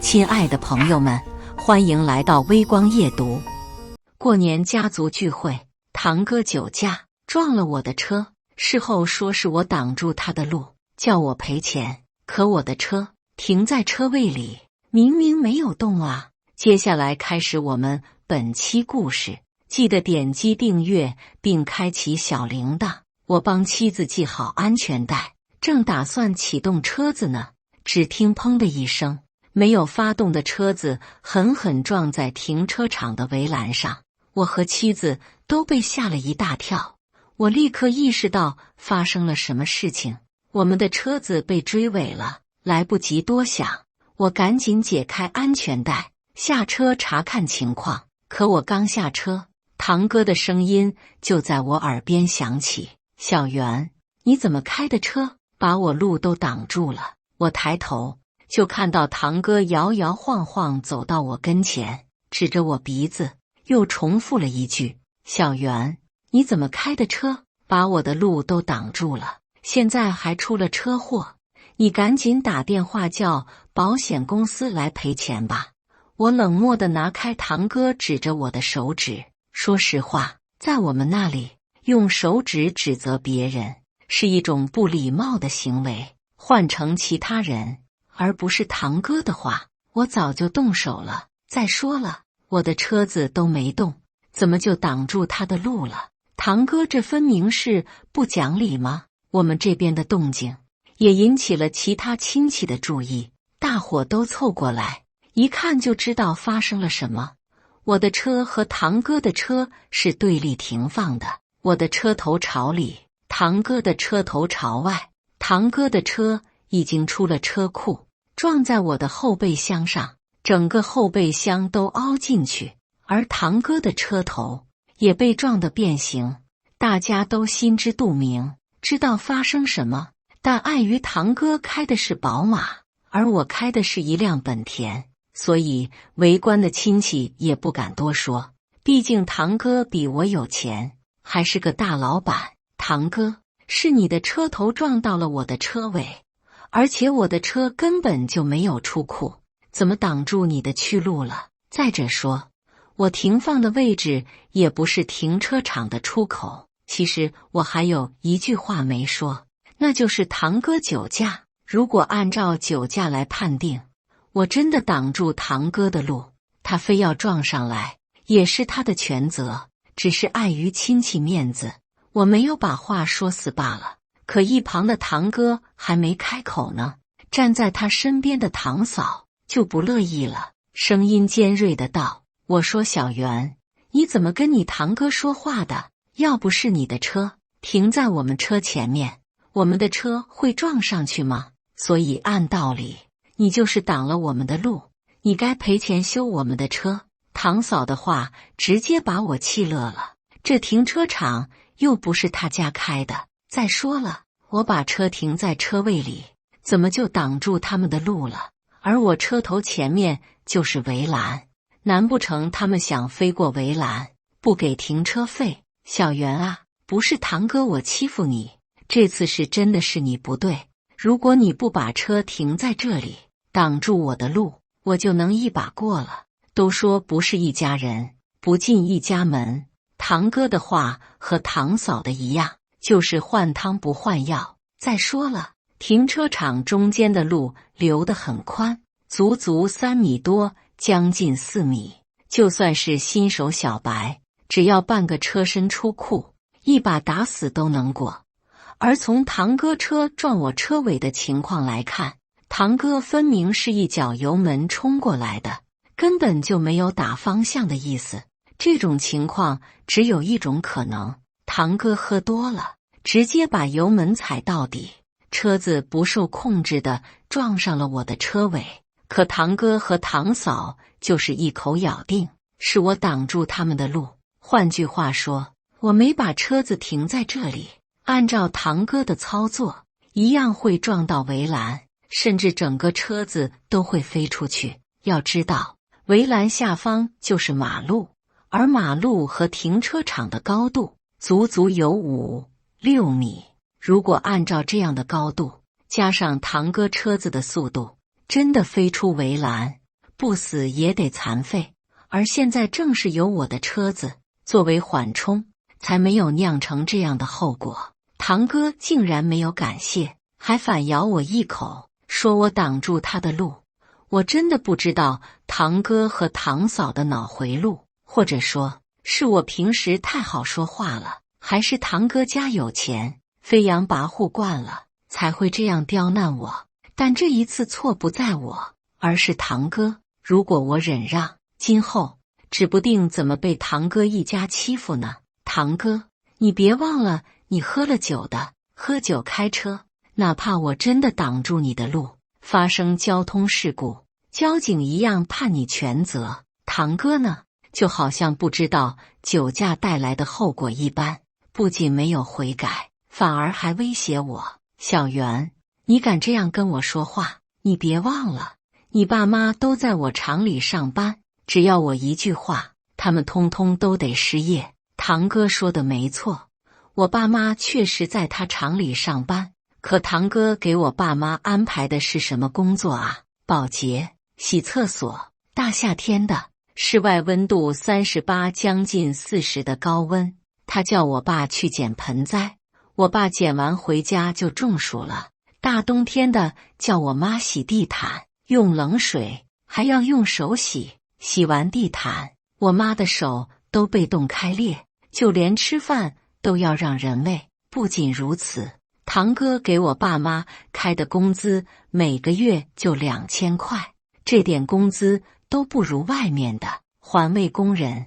亲爱的朋友们，欢迎来到微光夜读。过年家族聚会，堂哥酒驾撞了我的车，事后说是我挡住他的路，叫我赔钱。可我的车停在车位里，明明没有动啊！接下来开始我们本期故事，记得点击订阅并开启小铃铛。我帮妻子系好安全带，正打算启动车子呢，只听砰的一声，没有发动的车子狠狠撞在停车场的围栏上，我和妻子都被吓了一大跳。我立刻意识到发生了什么事情，我们的车子被追尾了。来不及多想，我赶紧解开安全带，下车查看情况。可我刚下车，堂哥的声音就在我耳边响起：“小袁，你怎么开的车？把我路都挡住了。”我抬头就看到堂哥摇摇晃晃走到我跟前，指着我鼻子，又重复了一句：“小袁，你怎么开的车？把我的路都挡住了，现在还出了车祸，你赶紧打电话叫保险公司来赔钱吧。”我冷漠地拿开堂哥指着我的手指，说实话，在我们那里，用手指指责别人是一种不礼貌的行为，换成其他人而不是堂哥的话，我早就动手了。再说了，我的车子都没动，怎么就挡住他的路了？堂哥这分明是不讲理吗？我们这边的动静也引起了其他亲戚的注意，大伙都凑过来，一看就知道发生了什么。我的车和堂哥的车是对立停放的，我的车头朝里，堂哥的车头朝外。堂哥的车已经出了车库，撞在我的后备箱上，整个后备箱都凹进去，而堂哥的车头也被撞得变形。大家都心知肚明，知道发生什么，但碍于堂哥开的是宝马，而我开的是一辆本田，所以围观的亲戚也不敢多说。毕竟堂哥比我有钱，还是个大老板。堂哥，是你的车头撞到了我的车尾，而且我的车根本就没有出库，怎么挡住你的去路了？再者说，我停放的位置也不是停车场的出口。其实我还有一句话没说，那就是堂哥酒驾。如果按照酒驾来判定，我真的挡住堂哥的路，他非要撞上来，也是他的全责，只是碍于亲戚面子，我没有把话说死罢了。可一旁的堂哥还没开口呢，站在他身边的堂嫂就不乐意了，声音尖锐的道：“我说小袁，你怎么跟你堂哥说话的？要不是你的车停在我们车前面，我们的车会撞上去吗？所以按道理，你就是挡了我们的路，你该赔钱修我们的车。”堂嫂的话直接把我气乐了，这停车场又不是他家开的。再说了，我把车停在车位里，怎么就挡住他们的路了？而我车头前面就是围栏，难不成他们想飞过围栏，不给停车费？小袁啊，不是堂哥我欺负你，这次是真的是你不对。如果你不把车停在这里，挡住我的路，我就能一把过了。都说不是一家人，不进一家门。堂哥的话和堂嫂的一样，就是换汤不换药。再说了，停车场中间的路留得很宽，足足3米多，将近4米。就算是新手小白，只要半个车身出库，一把打死都能过。而从堂哥车撞我车尾的情况来看，堂哥分明是一脚油门冲过来的，根本就没有打方向的意思。这种情况只有一种可能，堂哥喝多了，直接把油门踩到底，车子不受控制的撞上了我的车尾。可堂哥和堂嫂就是一口咬定是我挡住他们的路。换句话说，我没把车子停在这里，按照堂哥的操作，一样会撞到围栏，甚至整个车子都会飞出去。要知道，围栏下方就是马路，而马路和停车场的高度足足有5、6米。如果按照这样的高度，加上堂哥车子的速度，真的飞出围栏，不死也得残废。而现在正是有我的车子作为缓冲，才没有酿成这样的后果。堂哥竟然没有感谢，还反咬我一口，说我挡住他的路。我真的不知道堂哥和堂嫂的脑回路，或者说是我平时太好说话了，还是堂哥家有钱，飞扬跋扈惯了，才会这样刁难我。但这一次错不在我，而是堂哥。如果我忍让，今后指不定怎么被堂哥一家欺负呢。堂哥，你别忘了，你喝了酒的，喝酒开车，哪怕我真的挡住你的路，发生交通事故，交警一样判你全责。堂哥呢，就好像不知道酒驾带来的后果一般，不仅没有悔改，反而还威胁我。小袁，你敢这样跟我说话？你别忘了，你爸妈都在我厂里上班，只要我一句话，他们通通都得失业。堂哥说的没错，我爸妈确实在他厂里上班，可堂哥给我爸妈安排的是什么工作啊？保洁、洗厕所。大夏天的，室外温度38将近40的高温，他叫我爸去捡盆栽，我爸捡完回家就中暑了。大冬天的，叫我妈洗地毯，用冷水，还要用手洗。洗完地毯，我妈的手都被冻开裂，就连吃饭都要让人喂。不仅如此，堂哥给我爸妈开的工资每个月就2000块，这点工资都不如外面的环卫工人。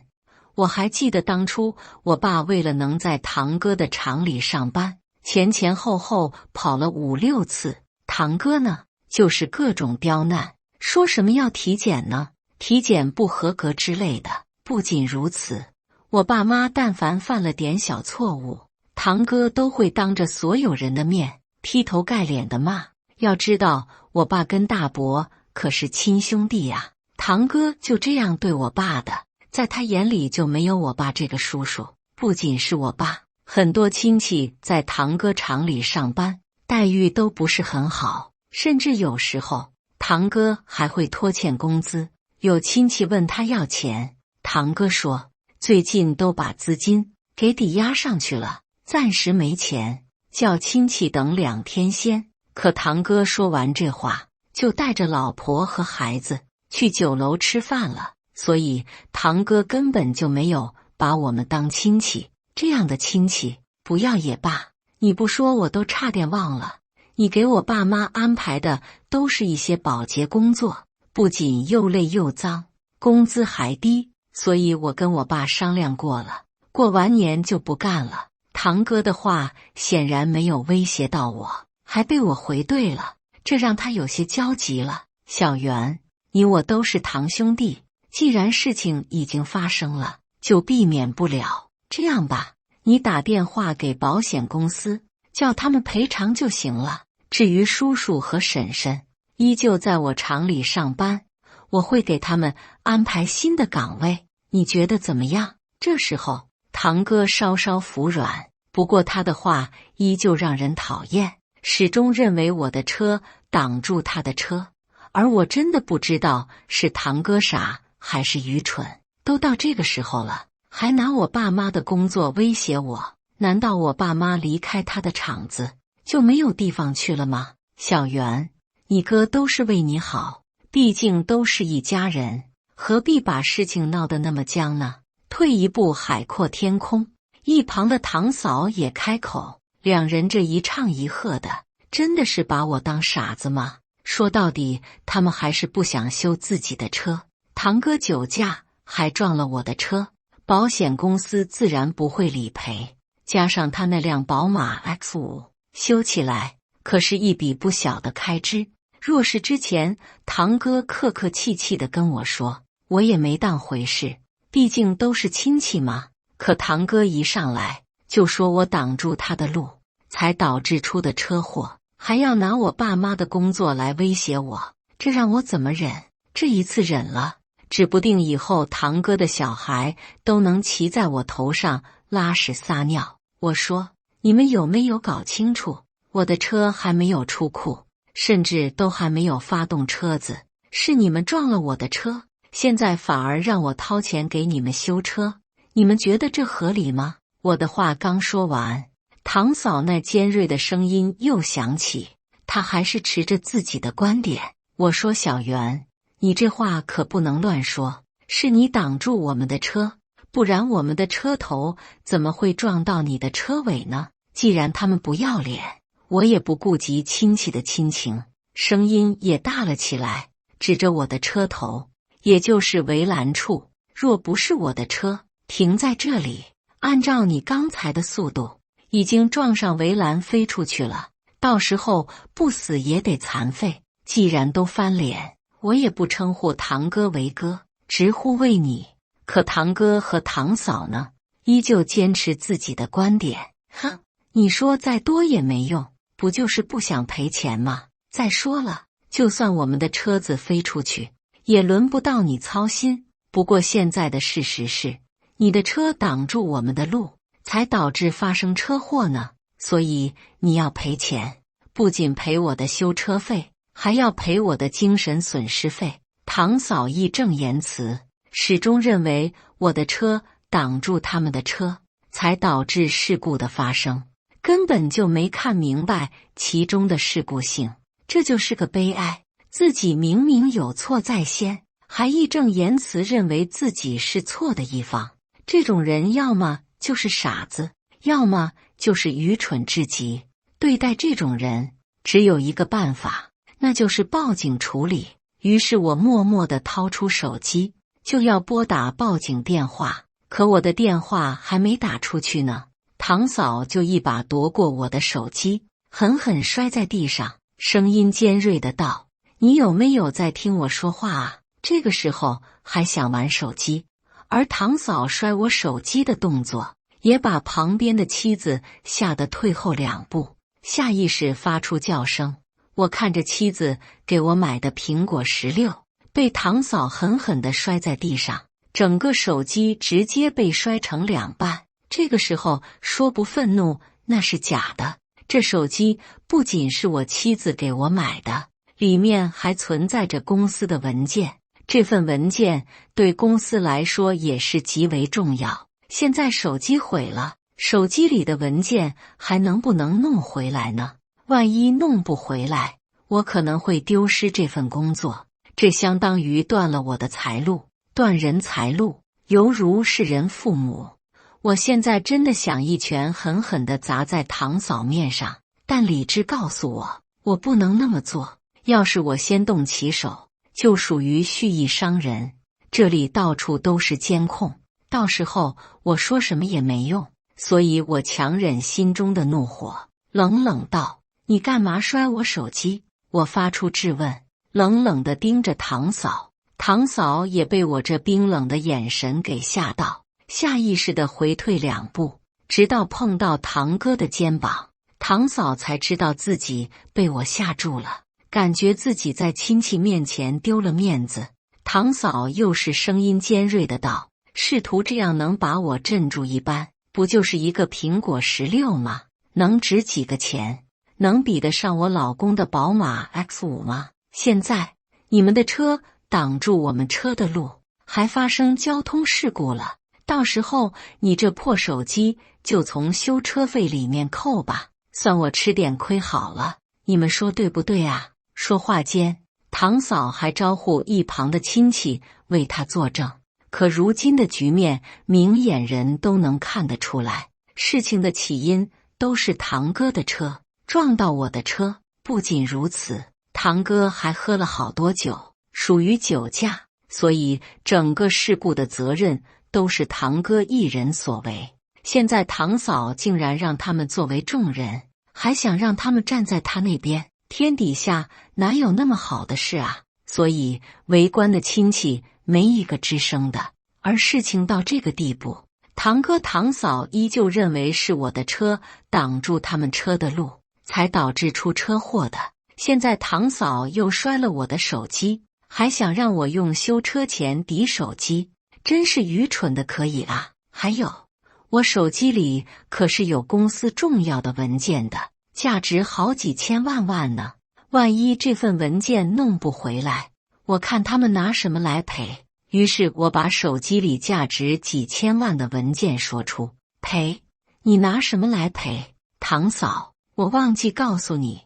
我还记得当初我爸为了能在堂哥的厂里上班，前后后跑了5、6次。堂哥呢，就是各种刁难，说什么要体检呢，体检不合格之类的。不仅如此，我爸妈但凡犯了点小错误，堂哥都会当着所有人的面劈头盖脸的骂。要知道，我爸跟大伯可是亲兄弟呀，堂哥就这样对我爸的，在他眼里就没有我爸这个叔叔。不仅是我爸，很多亲戚在堂哥厂里上班，待遇都不是很好，甚至有时候堂哥还会拖欠工资。有亲戚问他要钱，堂哥说最近都把资金给抵押上去了，暂时没钱，叫亲戚等2天先。可堂哥说完这话，就带着老婆和孩子去酒楼吃饭了，所以堂哥根本就没有把我们当亲戚。这样的亲戚不要也罢，你不说我都差点忘了，你给我爸妈安排的都是一些保洁工作，不仅又累又脏，工资还低，所以我跟我爸商量过了，过完年就不干了。堂哥的话显然没有威胁到我，还被我回对了，这让他有些焦急了。小袁，你我都是堂兄弟，既然事情已经发生了，就避免不了。这样吧，你打电话给保险公司，叫他们赔偿就行了。至于叔叔和婶婶，依旧在我厂里上班，我会给他们安排新的岗位，你觉得怎么样？这时候，堂哥稍稍服软，不过他的话依旧让人讨厌，始终认为我的车挡住他的车，而我真的不知道是堂哥傻还是愚蠢。都到这个时候了，还拿我爸妈的工作威胁我，难道我爸妈离开他的厂子就没有地方去了吗？小袁，你哥都是为你好，毕竟都是一家人，何必把事情闹得那么僵呢？退一步海阔天空。一旁的堂嫂也开口，两人这一唱一和的，真的是把我当傻子吗？说到底，他们还是不想修自己的车。堂哥酒驾还撞了我的车，保险公司自然不会理赔，加上他那辆宝马 X5， 修起来可是一笔不小的开支。若是之前堂哥客客气气的跟我说，我也没当回事，毕竟都是亲戚嘛。可堂哥一上来就说我挡住他的路，才导致出的车祸，还要拿我爸妈的工作来威胁我，这让我怎么忍？这一次忍了，指不定以后堂哥的小孩都能骑在我头上拉屎撒尿。我说，你们有没有搞清楚，我的车还没有出库，甚至都还没有发动车子，是你们撞了我的车，现在反而让我掏钱给你们修车，你们觉得这合理吗？我的话刚说完，堂嫂那尖锐的声音又响起，她还是持着自己的观点。我说小袁，你这话可不能乱说，是你挡住我们的车，不然我们的车头怎么会撞到你的车尾呢？既然他们不要脸，我也不顾及亲戚的亲情，声音也大了起来，指着我的车头，也就是围栏处，若不是我的车停在这里，按照你刚才的速度，已经撞上围栏飞出去了，到时候不死也得残废。既然都翻脸，我也不称呼堂哥为哥，直呼为你。可堂哥和堂嫂呢，依旧坚持自己的观点。哼，你说再多也没用，不就是不想赔钱吗？再说了，就算我们的车子飞出去，也轮不到你操心。不过现在的事实是，你的车挡住我们的路，才导致发生车祸呢。所以你要赔钱，不仅赔我的修车费，还要赔我的精神损失费。堂嫂义正言辞，始终认为我的车挡住他们的车，才导致事故的发生，根本就没看明白其中的事故性。这就是个悲哀，自己明明有错在先，还义正言辞认为自己是错的一方。这种人要么就是傻子，要么就是愚蠢至极。对待这种人，只有一个办法，那就是报警处理。于是我默默地掏出手机，就要拨打报警电话。可我的电话还没打出去呢，堂嫂就一把夺过我的手机，狠狠摔在地上，声音尖锐的道：你有没有在听我说话啊？这个时候还想玩手机？而堂嫂摔我手机的动作，也把旁边的妻子吓得退后2步，下意识发出叫声。我看着妻子给我买的苹果16被堂嫂狠狠地摔在地上，整个手机直接被摔成2半。这个时候说不愤怒那是假的，这手机不仅是我妻子给我买的，里面还存在着公司的文件，这份文件对公司来说也是极为重要。现在手机毁了，手机里的文件还能不能弄回来呢？万一弄不回来，我可能会丢失这份工作，这相当于断了我的财路。断人财路，犹如是人父母。我现在真的想一拳狠狠地砸在堂嫂面上，但理智告诉我，我不能那么做。要是我先动起手，就属于蓄意伤人。这里到处都是监控，到时候我说什么也没用。所以我强忍心中的怒火，冷冷道：你干嘛摔我手机？我发出质问，冷冷地盯着堂嫂。堂嫂也被我这冰冷的眼神给吓到，下意识地回退2步，直到碰到堂哥的肩膀，堂嫂才知道自己被我吓住了，感觉自己在亲戚面前丢了面子。堂嫂又是声音尖锐的道：试图这样能把我镇住一般，不就是一个苹果16吗？能值几个钱？能比得上我老公的宝马 X5 吗？现在你们的车挡住我们车的路，还发生交通事故了，到时候你这破手机就从修车费里面扣吧，算我吃点亏好了，你们说对不对啊？说话间，堂嫂还招呼一旁的亲戚为他作证。可如今的局面，明眼人都能看得出来，事情的起因都是堂哥的车撞到我的车。不仅如此，堂哥还喝了好多酒，属于酒驾，所以整个事故的责任都是堂哥一人所为。现在堂嫂竟然让他们作为众人，还想让他们站在他那边，天底下哪有那么好的事啊？所以围观的亲戚没一个吱声的。而事情到这个地步，堂哥堂嫂依旧认为是我的车挡住他们车的路，才导致出车祸的。现在堂嫂又摔了我的手机，还想让我用修车钱抵手机，真是愚蠢的可以啊！还有，我手机里可是有公司重要的文件的，价值好几千万呢。万一这份文件弄不回来，我看他们拿什么来赔。于是我把手机里价值几千万的文件说出。赔？你拿什么来赔？堂嫂，我忘记告诉你，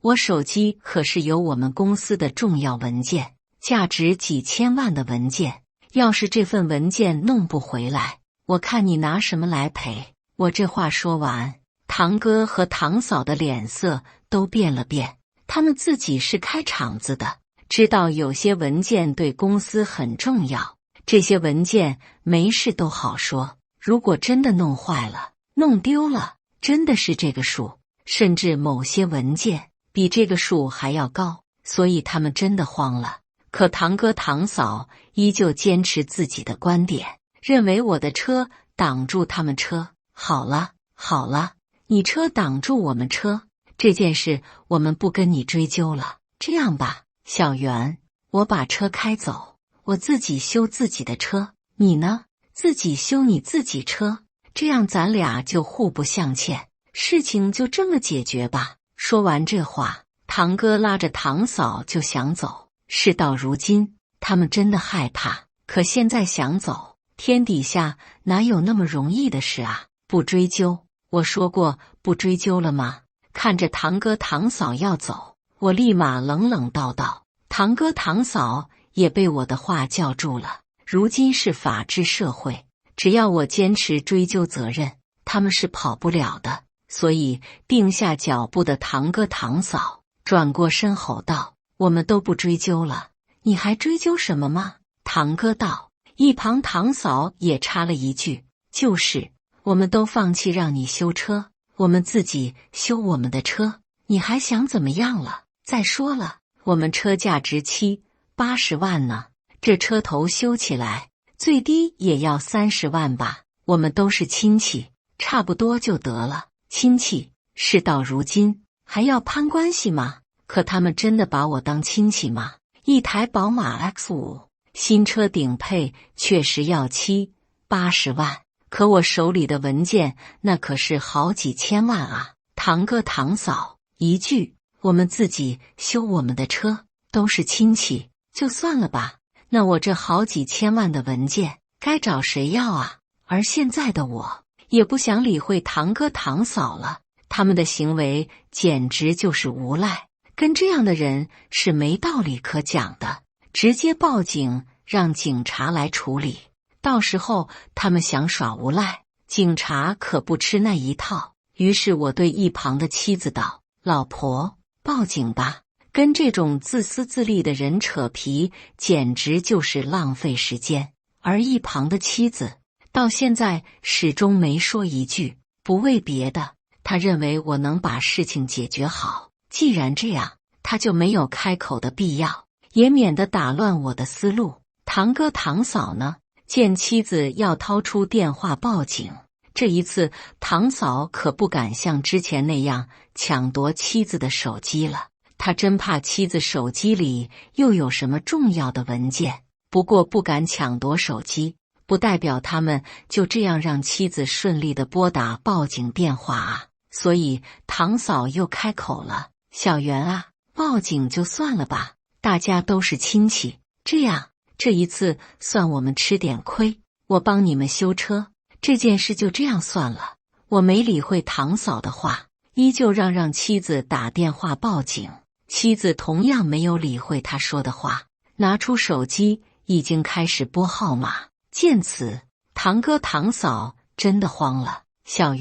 我手机可是有我们公司的重要文件，价值几千万的文件。要是这份文件弄不回来，我看你拿什么来赔？我这话说完，堂哥和堂嫂的脸色都变了变。他们自己是开厂子的，知道有些文件对公司很重要，这些文件没事都好说，如果真的弄坏了、弄丢了，真的是这个数，甚至某些文件比这个数还要高，所以他们真的慌了。可堂哥堂嫂依旧坚持自己的观点，认为我的车挡住他们车。好了好了，你车挡住我们车，这件事我们不跟你追究了。这样吧，小袁，我把车开走，我自己修自己的车，你呢，自己修你自己车，这样咱俩就互不相欠，事情就这么解决吧。说完这话，堂哥拉着堂嫂就想走。事到如今，他们真的害怕，可现在想走，天底下哪有那么容易的事啊？不追究，我说过不追究了吗？看着堂哥堂嫂要走，我立马冷冷道道。堂哥堂嫂也被我的话叫住了。如今是法治社会，只要我坚持追究责任，他们是跑不了的。所以定下脚步的堂哥堂嫂转过身吼道：我们都不追究了，你还追究什么吗？堂哥道。一旁堂嫂也插了一句：就是，我们都放弃让你修车，我们自己修我们的车，你还想怎么样了？再说了，我们车价值70-80万呢，这车头修起来最低也要30万吧，我们都是亲戚，差不多就得了。亲戚，事到如今还要攀关系吗？可他们真的把我当亲戚吗？一台宝马 X5 新车顶配确实要70-80万，可我手里的文件那可是好几千万啊！堂哥堂嫂一句我们自己修我们的车，都是亲戚，就算了吧。那我这好几千万的文件该找谁要啊？而现在的我也不想理会堂哥堂嫂了，他们的行为简直就是无赖。跟这样的人是没道理可讲的，直接报警让警察来处理。到时候他们想耍无赖，警察可不吃那一套。于是我对一旁的妻子道：老婆，报警吧，跟这种自私自利的人扯皮，简直就是浪费时间。而一旁的妻子到现在始终没说一句，不为别的，他认为我能把事情解决好。既然这样，他就没有开口的必要，也免得打乱我的思路。堂哥堂嫂呢，见妻子要掏出电话报警，这一次堂嫂可不敢像之前那样抢夺妻子的手机了，他真怕妻子手机里又有什么重要的文件。不过不敢抢夺手机，不代表他们就这样让妻子顺利的拨打报警电话啊。所以堂嫂又开口了：小袁啊，报警就算了吧，大家都是亲戚，这样这一次算我们吃点亏，我帮你们修车，这件事就这样算了。我没理会堂嫂的话，依旧让妻子打电话报警。妻子同样没有理会他说的话，拿出手机已经开始拨号码。见此，堂哥堂嫂真的慌了。小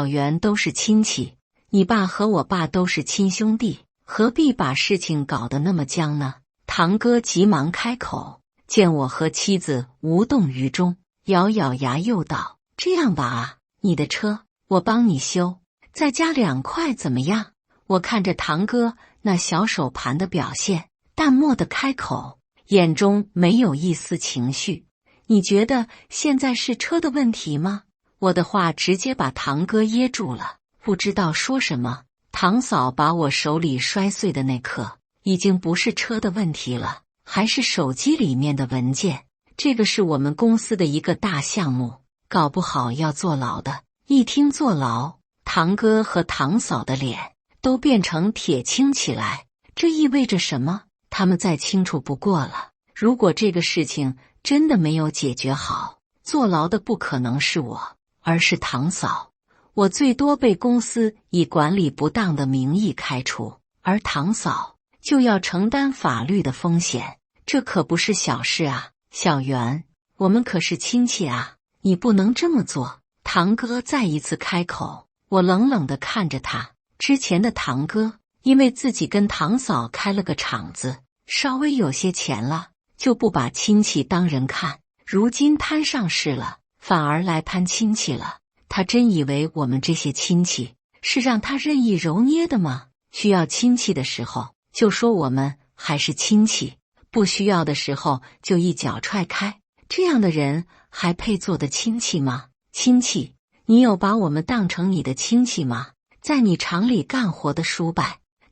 袁都是亲戚，你爸和我爸都是亲兄弟，何必把事情搞得那么僵呢？堂哥急忙开口，见我和妻子无动于衷，咬咬牙又道：这样吧啊，你的车我帮你修，再加2块怎么样？我看着堂哥那小手盘的表现，淡漠的开口，眼中没有一丝情绪。你觉得现在是车的问题吗？我的话直接把堂哥噎住了，不知道说什么。堂嫂把我手里摔碎的那刻，已经不是车的问题了，还是手机里面的文件。这个是我们公司的一个大项目，搞不好要坐牢的。一听坐牢，堂哥和堂嫂的脸都变成铁青起来。这意味着什么？他们再清楚不过了。如果这个事情真的没有解决好，坐牢的不可能是我，而是堂嫂。我最多被公司以管理不当的名义开除，而堂嫂就要承担法律的风险，这可不是小事啊。小袁，我们可是亲戚啊，你不能这么做。堂哥再一次开口，我冷冷地看着他。之前的堂哥因为自己跟堂嫂开了个厂子，稍微有些钱了，就不把亲戚当人看，如今摊上事了，反而来攀亲戚了。他真以为我们这些亲戚是让他任意揉捏的吗？需要亲戚的时候就说我们还是亲戚，不需要的时候就一脚踹开，这样的人还配做的亲戚吗？亲戚，你有把我们当成你的亲戚吗？在你厂里干活的叔伯，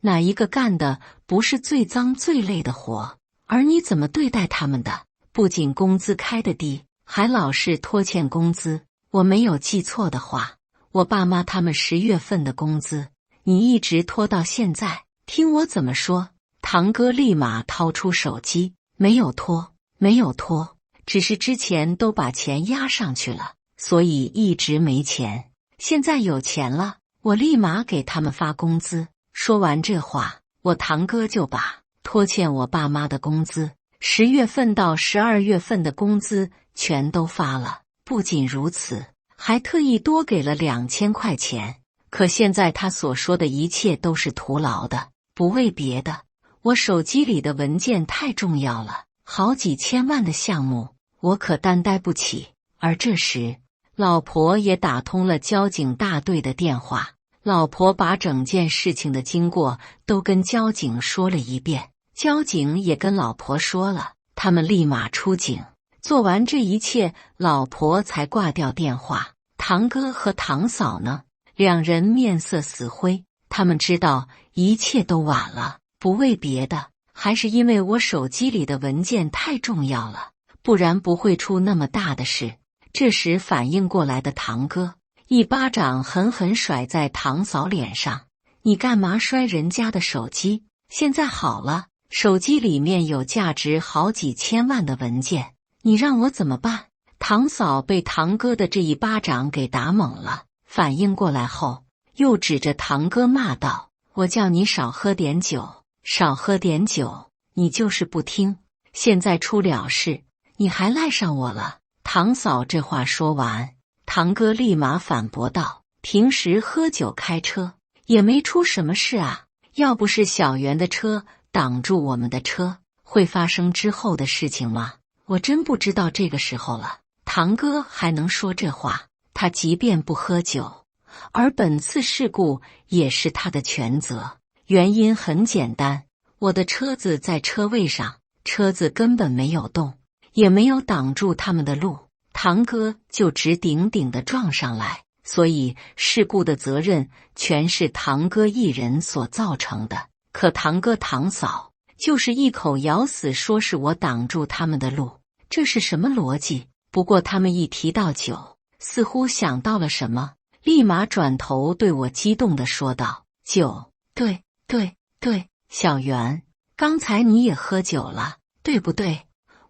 哪一个干的不是最脏最累的活？而你怎么对待他们的？不仅工资开得低，还老是拖欠工资。我没有记错的话，我爸妈他们10月份的工资，你一直拖到现在。听我怎么说。堂哥立马掏出手机，没有拖，没有拖，只是之前都把钱压上去了，所以一直没钱。现在有钱了，我立马给他们发工资。说完这话，我堂哥就把拖欠我爸妈的工资10月份到12月份的工资全都发了。不仅如此，还特意多给了2000块钱。可现在他所说的一切都是徒劳的，不为别的，我手机里的文件太重要了，好几千万的项目，我可担待不起。而这时，老婆也打通了交警大队的电话，老婆把整件事情的经过都跟交警说了一遍，交警也跟老婆说了，他们立马出警。做完这一切，老婆才挂掉电话。堂哥和堂嫂呢？两人面色死灰，他们知道一切都晚了，不为别的，还是因为我手机里的文件太重要了，不然不会出那么大的事。这时反应过来的堂哥一巴掌狠狠甩在堂嫂脸上，你干嘛摔人家的手机？现在好了，手机里面有价值好几千万的文件，你让我怎么办？堂嫂被堂哥的这一巴掌给打懵了，反应过来后，又指着堂哥骂道：我叫你少喝点酒，少喝点酒，你就是不听，现在出了事，你还赖上我了。堂嫂这话说完，堂哥立马反驳道：平时喝酒开车也没出什么事啊，要不是小袁的车挡住我们的车，会发生之后的事情吗？我真不知道这个时候了，堂哥还能说这话。他即便不喝酒，而本次事故也是他的全责。原因很简单，我的车子在车位上，车子根本没有动，也没有挡住他们的路，堂哥就直挺挺地撞上来，所以事故的责任全是堂哥一人所造成的。可堂哥堂嫂就是一口咬死说是我挡住他们的路，这是什么逻辑？不过他们一提到酒，似乎想到了什么，立马转头对我激动地说道：酒，对，小袁，刚才你也喝酒了，对不对？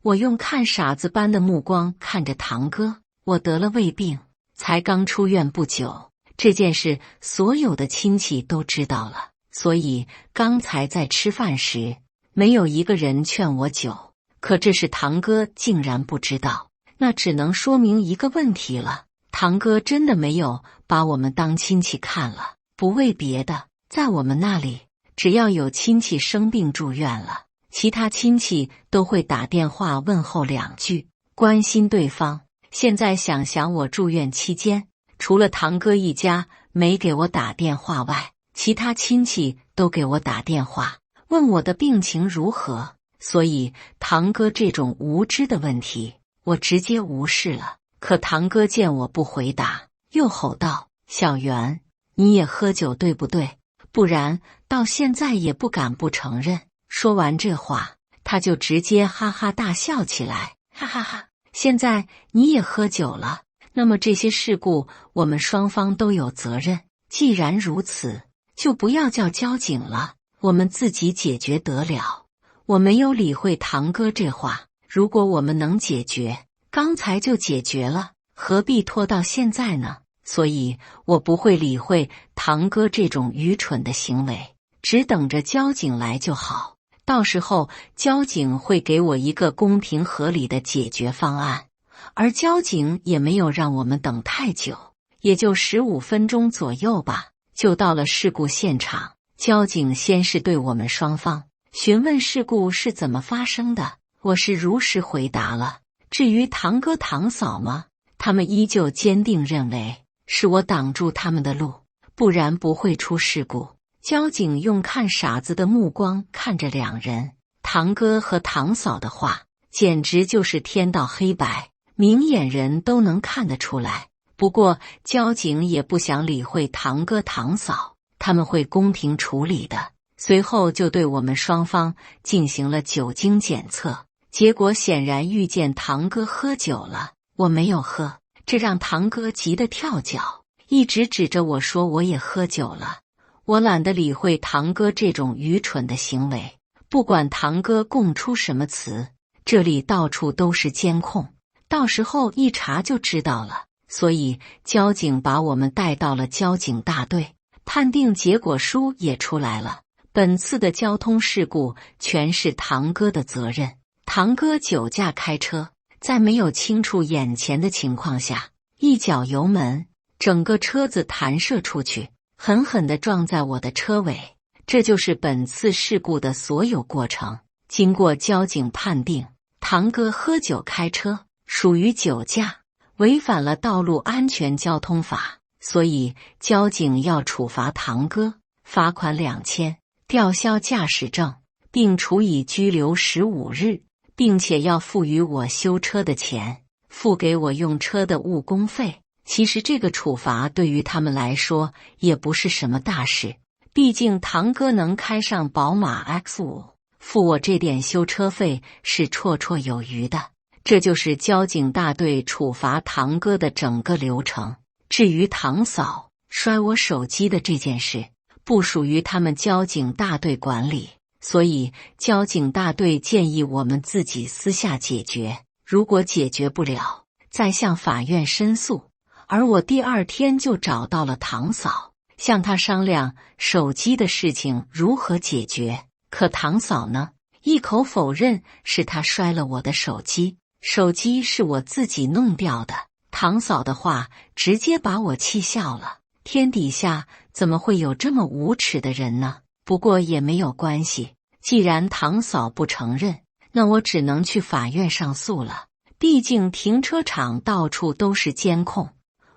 我用看傻子般的目光看着堂哥，我得了胃病，才刚出院不久，这件事所有的亲戚都知道了，所以刚才在吃饭时，没有一个人劝我酒，可这是堂哥竟然不知道，那只能说明一个问题了，堂哥真的没有把我们当亲戚看了。不为别的，在我们那里，只要有亲戚生病住院了，其他亲戚都会打电话问候2句，关心对方。现在想想我住院期间，除了堂哥一家没给我打电话外，其他亲戚都给我打电话问我的病情如何，所以堂哥这种无知的问题我直接无视了。可堂哥见我不回答，又吼道：小袁，你也喝酒对不对？不然到现在也不敢不承认。说完这话，他就直接哈哈大笑起来，哈哈哈！现在你也喝酒了，那么这些事故我们双方都有责任。既然如此，就不要叫交警了，我们自己解决得了。我没有理会堂哥这话，如果我们能解决，刚才就解决了，何必拖到现在呢？所以我不会理会堂哥这种愚蠢的行为，只等着交警来就好。到时候交警会给我一个公平合理的解决方案，而交警也没有让我们等太久，也就15分钟左右吧，就到了事故现场。交警先是对我们双方询问事故是怎么发生的，我是如实回答了。至于堂哥堂嫂吗？他们依旧坚定认为是我挡住他们的路，不然不会出事故。交警用看傻子的目光看着两人，堂哥和堂嫂的话简直就是天道黑白，明眼人都能看得出来。不过交警也不想理会堂哥堂嫂，他们会公平处理的。随后就对我们双方进行了酒精检测，结果显然遇见堂哥喝酒了，我没有喝，这让堂哥急得跳脚，一直指着我说我也喝酒了。我懒得理会堂哥这种愚蠢的行为，不管堂哥供出什么词，这里到处都是监控，到时候一查就知道了。所以交警把我们带到了交警大队，判定结果书也出来了。本次的交通事故全是堂哥的责任，堂哥酒驾开车，在没有清楚眼前的情况下，一脚油门，整个车子弹射出去，狠狠地撞在我的车尾。这就是本次事故的所有过程。经过交警判定，堂哥喝酒开车属于酒驾，违反了道路安全交通法，所以交警要处罚堂哥，罚款2000，吊销驾驶证，并处以拘留15日，并且要付予我修车的钱，付给我用车的误工费。其实这个处罚对于他们来说也不是什么大事，毕竟堂哥能开上宝马 X5，付我这点修车费是绰绰有余的。这就是交警大队处罚堂哥的整个流程。至于堂嫂摔我手机的这件事，不属于他们交警大队管理，所以交警大队建议我们自己私下解决，如果解决不了，再向法院申诉。而我第二天就找到了堂嫂，向她商量手机的事情如何解决。可堂嫂呢，一口否认是她摔了我的手机，手机是我自己弄掉的。堂嫂的话直接把我气笑了，天底下怎么会有这么无耻的人呢？不过也没有关系，既然堂嫂不承认，那我只能去法院上诉了。毕竟停车场到处都是监控，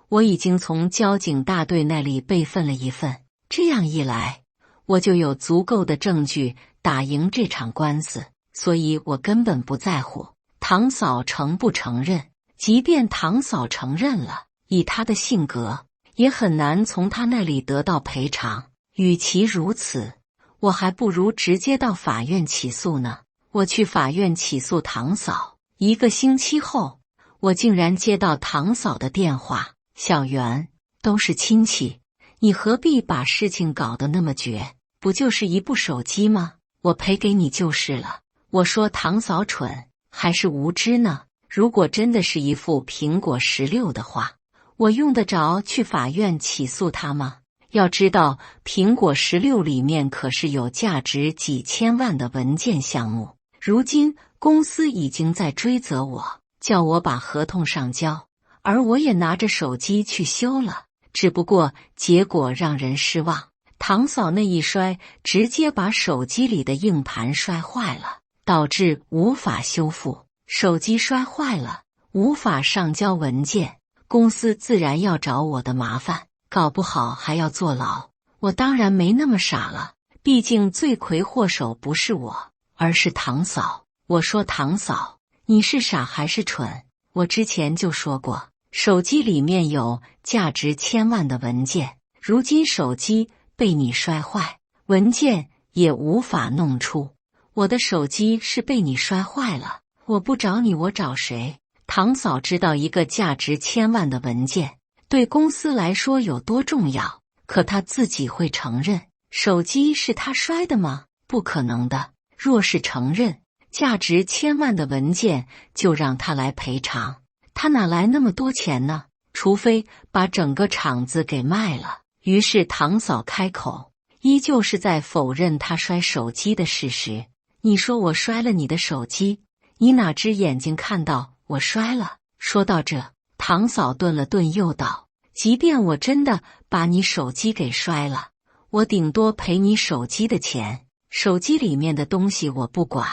我已经从交警大队那里备份了一份，这样一来，我就有足够的证据打赢这场官司，所以我根本不在乎堂嫂承不承认。即便堂嫂承认了，以她的性格，也很难从她那里得到赔偿。与其如此，我还不如直接到法院起诉呢。我去法院起诉堂嫂，1个星期后，我竟然接到堂嫂的电话：小袁，都是亲戚，你何必把事情搞得那么绝？不就是一部手机吗？我赔给你就是了。我说堂嫂蠢还是无知呢？如果真的是一副苹果16的话，我用得着去法院起诉他吗？要知道，苹果16里面可是有价值几千万的文件项目。如今公司已经在追责我，叫我把合同上交，而我也拿着手机去修了，只不过结果让人失望。堂嫂那一摔，直接把手机里的硬盘摔坏了，导致无法修复。手机摔坏了，无法上交文件，公司自然要找我的麻烦，搞不好还要坐牢。我当然没那么傻了，毕竟罪魁祸首不是我，而是堂嫂。我说堂嫂，你是傻还是蠢？我之前就说过，手机里面有价值千万的文件，如今手机被你摔坏，文件也无法弄出。我的手机是被你摔坏了，我不找你，我找谁？堂嫂知道一个价值千万的文件对公司来说有多重要，可她自己会承认手机是她摔的吗？不可能的。若是承认，价值千万的文件就让他来赔偿。他哪来那么多钱呢？除非把整个厂子给卖了。于是堂嫂开口，依旧是在否认他摔手机的事实。你说我摔了你的手机，你哪只眼睛看到我摔了？说到这，堂嫂顿了顿，又道：即便我真的把你手机给摔了，我顶多赔你手机的钱，手机里面的东西我不管。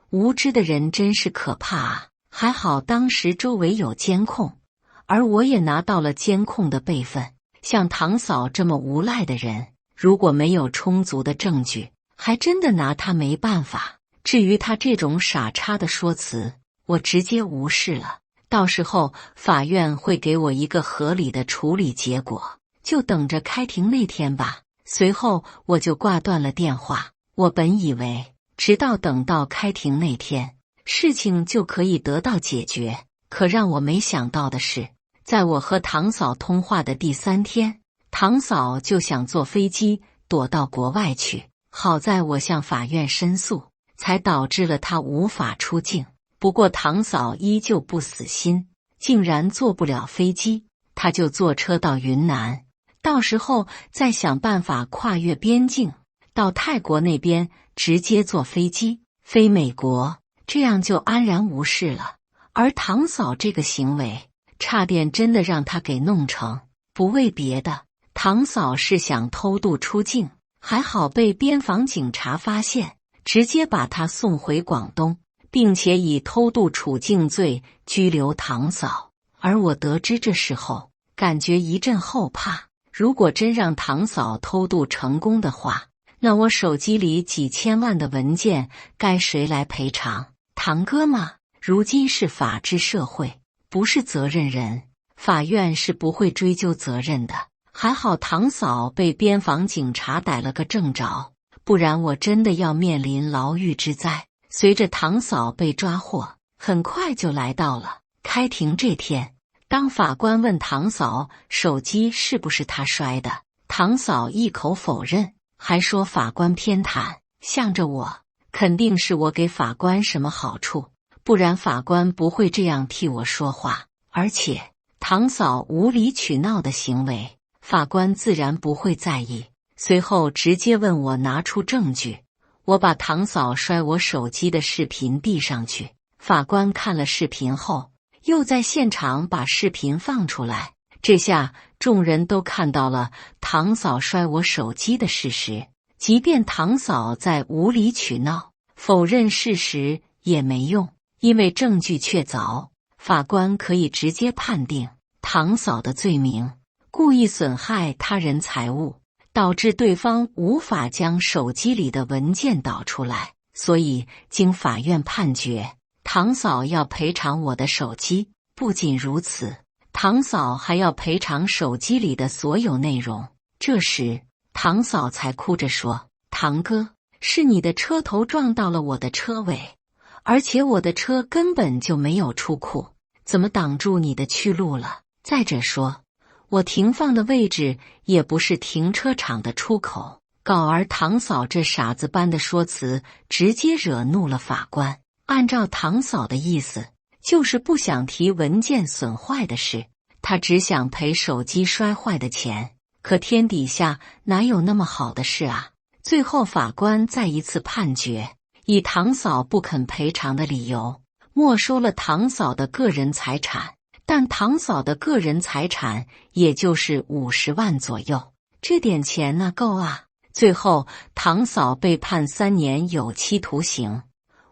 无知的人真是可怕啊！还好当时周围有监控，而我也拿到了监控的备份。像堂嫂这么无赖的人，如果没有充足的证据，还真的拿他没办法。至于他这种傻叉的说辞，我直接无视了。到时候法院会给我一个合理的处理结果，就等着开庭那天吧。随后我就挂断了电话。我本以为直到等到开庭那天，事情就可以得到解决，可让我没想到的是，在我和堂嫂通话的第3天，堂嫂就想坐飞机躲到国外去。好在我向法院申诉，才导致了他无法出境。不过堂嫂依旧不死心，竟然坐不了飞机，他就坐车到云南，到时候再想办法跨越边境到泰国那边，直接坐飞机飞美国，这样就安然无事了。而堂嫂这个行为差点真的让他给弄成。不为别的，堂嫂是想偷渡出境，还好被边防警察发现，直接把他送回广东，并且以偷渡出境罪拘留堂嫂。而我得知这事后，感觉一阵后怕。如果真让堂嫂偷渡成功的话，那我手机里几千万的文件该谁来赔偿？堂哥吗？如今是法治社会，不是责任人，法院是不会追究责任的。还好堂嫂被边防警察逮了个正着，不然我真的要面临牢狱之灾。随着堂嫂被抓获，很快就来到了开庭这天。当法官问堂嫂手机是不是他摔的，堂嫂一口否认，还说法官偏袒，向着我，肯定是我给法官什么好处，不然法官不会这样替我说话。而且堂嫂无理取闹的行为，法官自然不会在意。随后直接问我拿出证据，我把堂嫂摔我手机的视频递上去。法官看了视频后，又在现场把视频放出来。这下众人都看到了堂嫂摔我手机的事实。即便堂嫂在无理取闹，否认事实也没用，因为证据确凿，法官可以直接判定堂嫂的罪名：故意损害他人财物，导致对方无法将手机里的文件导出来。所以经法院判决，堂嫂要赔偿我的手机。不仅如此，堂嫂还要赔偿手机里的所有内容。这时堂嫂才哭着说：堂哥，是你的车头撞到了我的车尾，而且我的车根本就没有出库，怎么挡住你的去路了？再者说，我停放的位置也不是停车场的出口。而堂嫂这傻子般的说辞，直接惹怒了法官。按照堂嫂的意思，就是不想提文件损坏的事，他只想赔手机摔坏的钱。可天底下哪有那么好的事啊？最后法官再一次判决，以堂嫂不肯赔偿的理由，没收了堂嫂的个人财产。但堂嫂的个人财产也就是50万左右，这点钱呢够啊。最后堂嫂被判3年有期徒刑，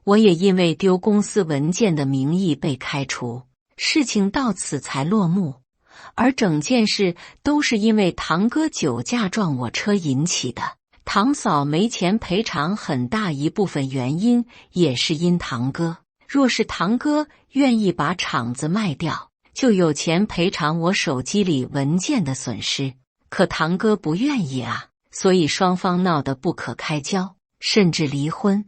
我也因为丢公司文件的名义被开除。事情到此才落幕，而整件事都是因为堂哥酒驾撞我车引起的。堂嫂没钱赔偿，很大一部分原因也是因堂哥。若是堂哥愿意把厂子卖掉，就有钱赔偿我手机里文件的损失。可堂哥不愿意啊，所以双方闹得不可开交，甚至离婚。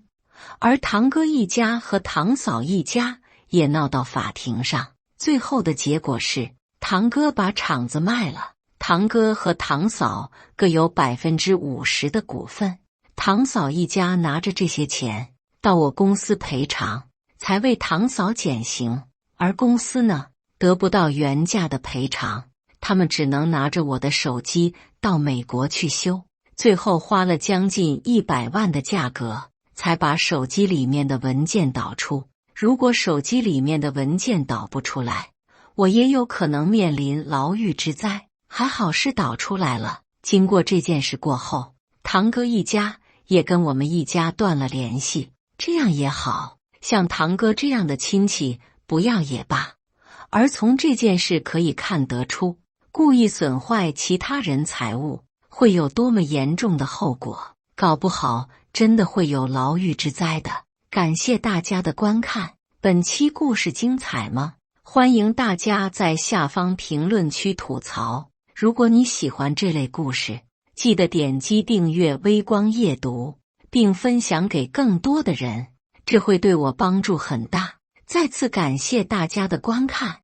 而堂哥一家和堂嫂一家也闹到法庭上，最后的结果是堂哥把厂子卖了，堂哥和堂嫂各有50%的股份。堂嫂一家拿着这些钱到我公司赔偿，才为堂嫂减刑，而公司呢，得不到原价的赔偿，他们只能拿着我的手机到美国去修，最后花了将近100万的价格，才把手机里面的文件导出。如果手机里面的文件导不出来，我也有可能面临牢狱之灾。还好是导出来了。经过这件事过后，堂哥一家也跟我们一家断了联系，这样也好，像堂哥这样的亲戚不要也罢。而从这件事可以看得出，故意损坏其他人财物会有多么严重的后果，搞不好真的会有牢狱之灾的。感谢大家的观看，本期故事精彩吗？欢迎大家在下方评论区吐槽。如果你喜欢这类故事，记得点击订阅微光夜读，并分享给更多的人，这会对我帮助很大。再次感谢大家的观看。